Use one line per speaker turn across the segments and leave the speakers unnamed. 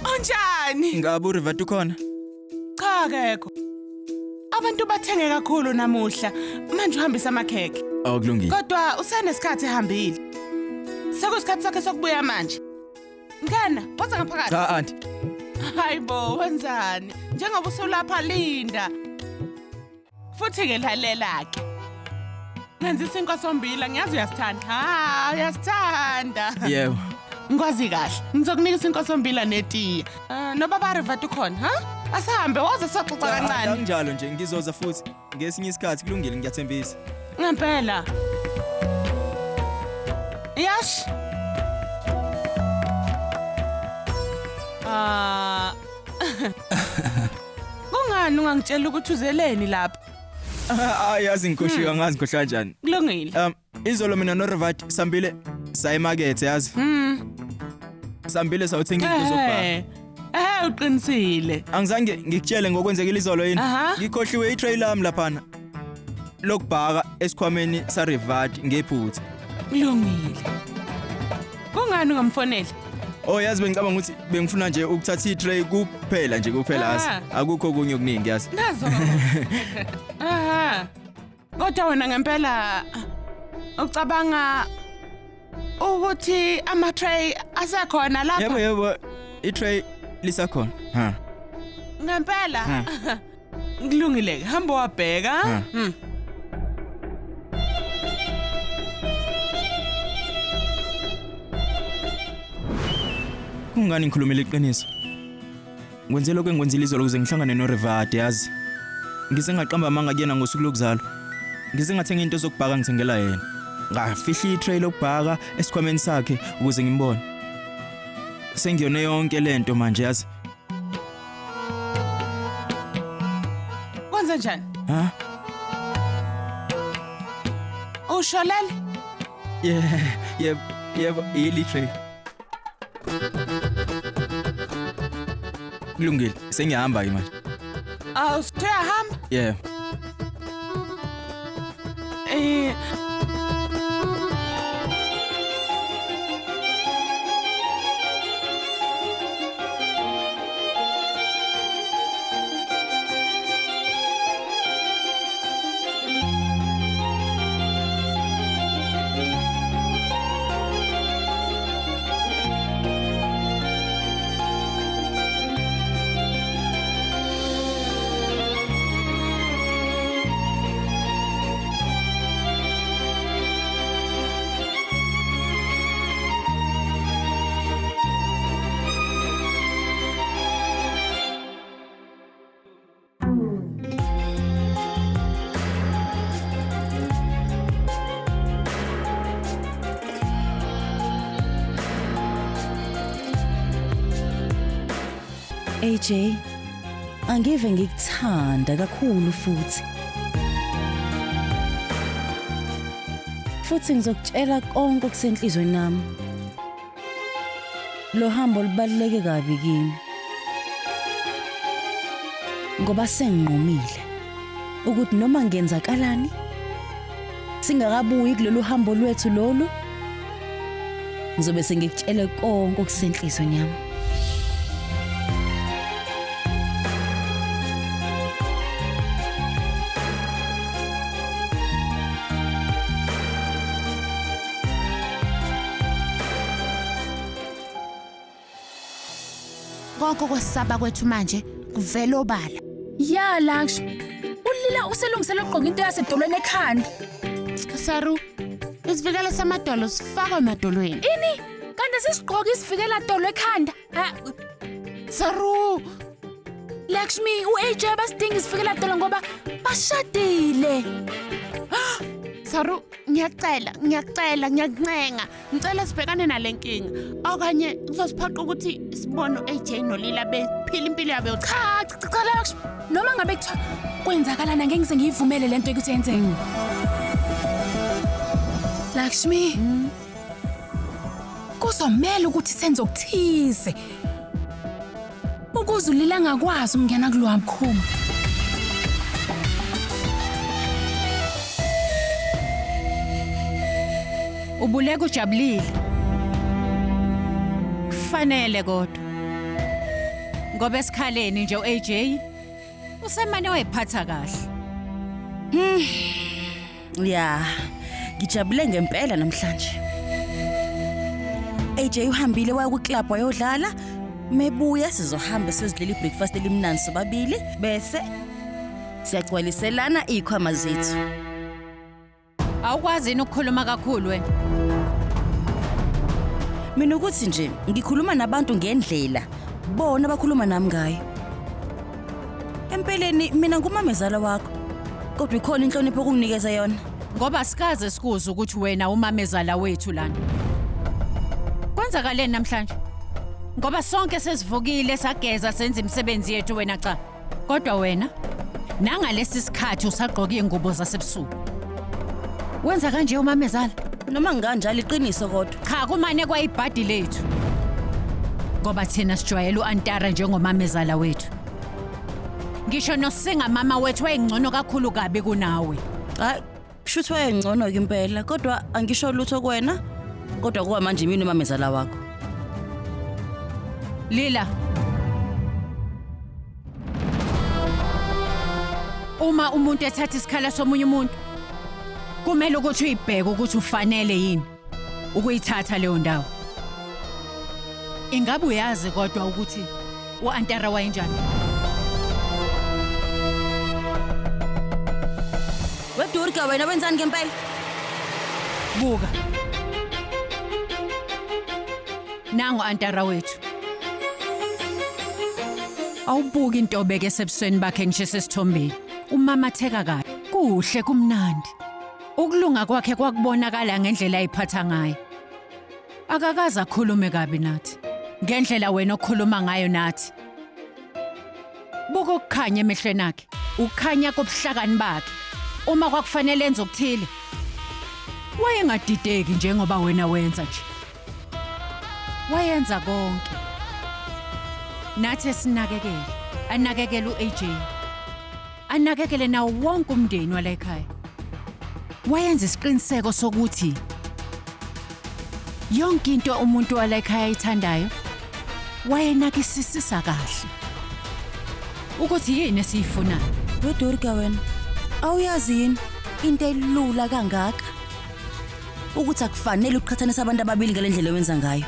Unjani?
Ngabe uRivat ukhona?
Cha akekho. Abantu bathenge kakhulu namuhla. Manje uhambisa amakheke.
Awukulungile.
Kodwa usenesikhathi ehambile. Sekusikhathi sakhe sokubuya manje. Ngana, woza ngaphakathi.
Cha auntie.
Hayibo, wenzani? Njengoba usulapha Linda. Futhi ke lalela ke. Ngenzisa inkosombila, ngiyazi uyasithanda. Uyasithanda.
Yebo.
Ngikwazi kahle. Ngizokunika inkosombila netiye. Nobaba Rivat ukhona, ha? Asahambe woza soxoxa kancane.
Anginjalo nje ngizoza futhi ngesinye isikhathi kulungile ngiyathembisa.
Ngempela. Yash. Kungani ungangitshela ukuthi uzeleni lapha?
Ayazi ngikhohliwe angazi ngikhohla kanjani.
Kulungile.
Izolo mina noRivat sambile sayimakethe yazi. Sambile sawuthenga izinto zokubhaka.
Uqinisile.
Angizange ngikutshele ngokwenzekile izolo yini. Ngikhohliwe itrailer lami laphana. Lokubhaka esikhwameni saRivat ngephutha.
Kulungile. Kungani ungamfonela?
Oh yazi bengicabanga ukuthi bengifuna nje ukuthatha itray kuphela nje kuphela yazi. Akukho kunye okuningi yazi.
Nazo. Kodwa wena ngempela ucabanga ukuthi ama-tray asekhona lapha?
Yebo, itray lisakhona.
Ngempela? Kulungile, hamba wabheka.
Kungani ngikhulumela iqiniso? Ngwenze lokho engikwenzile izolo ukuze ngihlangane noRivat yazi. Ngize ngaqamba amanga kuyena ngosuku lokuzalwa. Ngize ngathenga into zokubhaka ngithengela yena. Ngafihla itray lokubhaka esikhwameni sakhe ukuze ngimbone. Sengiyone yonke lento manje yazi.
Kwenze njani? Usholele?
Yebo, ilitray. Kulungile, sengiyahamba ke manje.
Usuyahamba?
Yebo.
AJ, angive ngikuthanda kakhulu futhi. Futhi ngizokutshela konke okusenhlizweni nami. Lo hambo libaluleke kabi kimi. Ngoba senginqumile ukuthi noma ngenzakalani singakabuyi kulolu hambo lwethu lolu ngizobe sengikutshele konke okusenhlizweni yami.
Konke kwesaba kwethu manje kuvela obala.
Ya Lakshmi, ulila uselungisela ukugqoka into yasedolweni ekhanda.
Saru, isivikela samadolo sifakwe emadolweni.
Ini? Kanti sisigqoka isivikela dolo ekhanda?
Saru,
Lakshmi, uAJ basidinga isivikela dolo ngoba bashadile.
Saru, ngiyacela, ngiyakuncenga. Ngicela sibhekane nalenkinga. Okanye kuzosiphaqa ukuthi sibone uAJ noLila bephila impilo yabo.
Cha, Lakshmi. Noma ngabe kuthiwa kwenzakalana ngeke ngize ngiyivumele lento ukuthi yenzeke. Lakshmi. Kuzomela ukuthi senze okuthize. Ukuze uLila ngakwazi ukungena kulowa mkhumbi.
Ubuleka ujabulile. Kufanele kodwa Ngoba esikhaleni nje uAJ usemane wayiphatha kahle.
Ya, ngijabule ngempela namhlanje. AJ uhambile waya ku-club wayodlala. Mebuya sizohamba sizidlela ibreakfast elimnandi sobabili bese siyagcwaliselana ikhwama zethu.
Awukwazi ukukhuluma kakhulu wena.
Mina ukuthi nje ngikhuluma nabantu ngendlela bona bakhuluma nami ngayo. Empeleni mina ngumamezala wakho. Kodwa ikhona inhlonipho okunginikeza yona.
Ngoba sikaze sikuze ukuthi wena umamezala wethu lana. Kwenzakaleni namhlanje? Ngoba sonke sesivukile sageza senza imisebenzi yethu wena cha. Kodwa wena nangalesi sikhathi usagqoka ingubo zasebusuku. Wenza kanje umamezala?
Noma nganjalo iqiniso kodwa.
Cha kumane kwayibhadi lethu. Ngoba thina sijwayele uAntara njengomamezala wethu. Ngisho nosinga mama wethu wayengcono kakhulu kabi kunawe.
Hayi, kushuthi wayengcono ke impela kodwa angisho lutho kuwena. Kodwa kuba manje mina umamezala wakho.
Lila. Uma umuntu ethatha isikhala somunye umuntu kumele ukuthi uyibheke ukuthi ufanele yini ukuyithatha leyo ndawo. Ingabe uyazi kodwa ukuthi uAntara wayenjani?
Wedurka wena wenzani ngempela?
Buka. Nangu Antara wethu. Awubuki into obeke sebusweni bakhe ngisho sesithombeni. Umamatheka kahle. Kuhle kumnandi. Ukulunga kwakhe kwakubonakala ngendlela ayiphatha ngayo. Akakaza khulume kabi nathi. Ngendlela wena okhuluma ngayo nathi. Buka ukukhanya emehlweni akhe. Ukukhanya kobuhlakani bakhe. Uma kwakufanele enze ukuthile. Wayengadideki njengoba wena wenza nje. Wayenza konke. Nathi sinakekele. Anakekele uAJ. Anakekele nawo wonke umndeni wala ekhaya. Wayenza isiqiniseko sokuthi yonke into umuntu wala ekhaya ayithandayo wayenakisisisa kahle. Ukuthi yini esiyifunayo.
Wedurka wena. Awuyazi yini into elula kangaka ukuthi akufanele ukuqhathanisa abantu ababili ngalendlela owenza ngayo.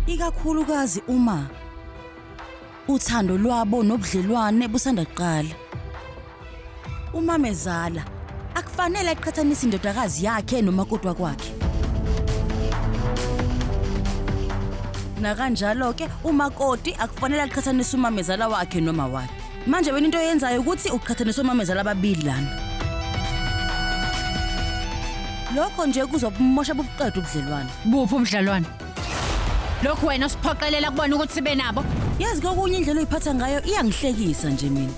Ikakhulukazi uma uthando lwabo nobudlelwane busanda kuqala. Umamezala akufanele aqhathanise indodakazi yakhe nomakoti kwakhe. Na kanjalo ke umakoti akufanele aqhathanise umamezala wakhe noma wakhe. Manje wena into oyenzayo ukuthi uqhathanise umamezala ababili lana. Lokho nje kuzobumosha bobuqeda ubudlelwane.
Buphi ubudlelwane? Lokho wena usiphoqelela kubona ukuthi sibe nabo.
Yazi kokunye indlela oyiphatha ngayo iyangihlekisa nje mina.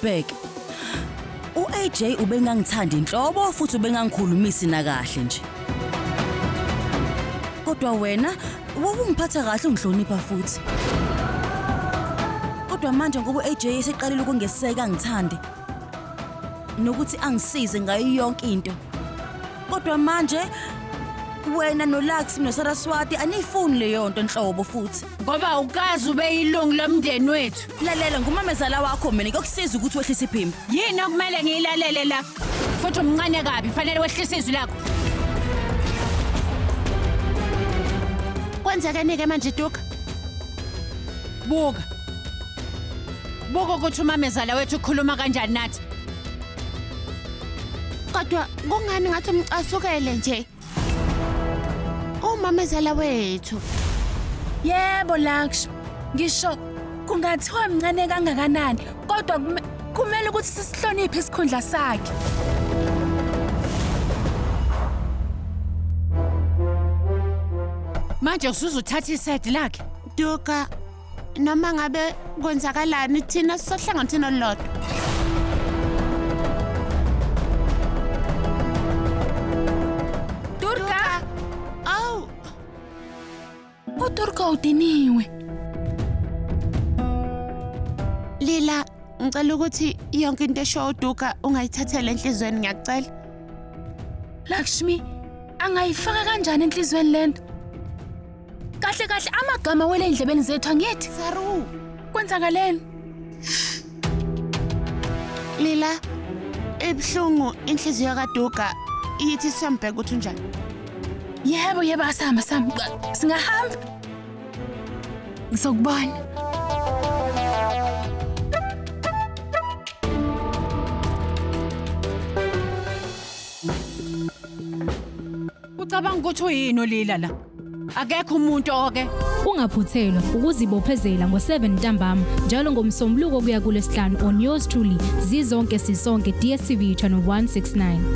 Bhek. uAJ ubengangithanda inhlobo futhi ubengangikhulumisi na kahle nje. Kodwa wena wawungiphatha kahle ungihlonipha futhi. Kodwa manje ngoba uAJ eseqalile ukungeseka ngithande nokuthi angisize ngayo yonke into. Kodwa manje wena noLux noSaraswati anifuni leyo nto enhlobo futhi.
Ngoba ukazi ube yilungu lomndeni wethu.
Lalela ngumamezala wakho mina ngokusiza ukuthi wehlise iphimbo.
Yini okumele ngiyilalele la? Futhi umncane kabi fanele wehlise izwi lakho.
Kwenzekeni ke manje Duka?
Buka. Buka ukuthi umamezala wethu ukhuluma kanjani nathi.
Kodwa kungani ngathi umcasukele nje? Umamezala wethu.
Yebo Lakshmi. Ngisho kungathiwa mncane kangakanani kodwa kumele ukuthi sisihloniphe isikhundla sakhe.
Manje usuzuthatha iside lakhe.
Duka, noma ngabe kwenzakalani thina sizohlangana thina lodwa.
Durka,
Aw,
uDurka udiniwe.
Lila, ngicela ukuthi yonke into esho uDuka ungayithathela enhlizweni ngiyacela.
Lakshmi, angayifaka kanjani enhlizweni lento? kahle kahle amagama wele endlebeni zethu angithi.
Saru,
Kwenzakaleni?
Lila, ebhlungu inhliziyo kaDuka ithi siyambheka ukuthi unjani.
Yebo asihamba. Singahamba. Ngizokubona.
Ucabanga ukuthi uyini olila la? Akekho umuntu oke.
Ungaphuthelwa ukuzibophezela ngo7 ntambama njalo ngomsombuluko kuya kuLesihlanu on yours truly Zizonke Sisonke DStv channel 169.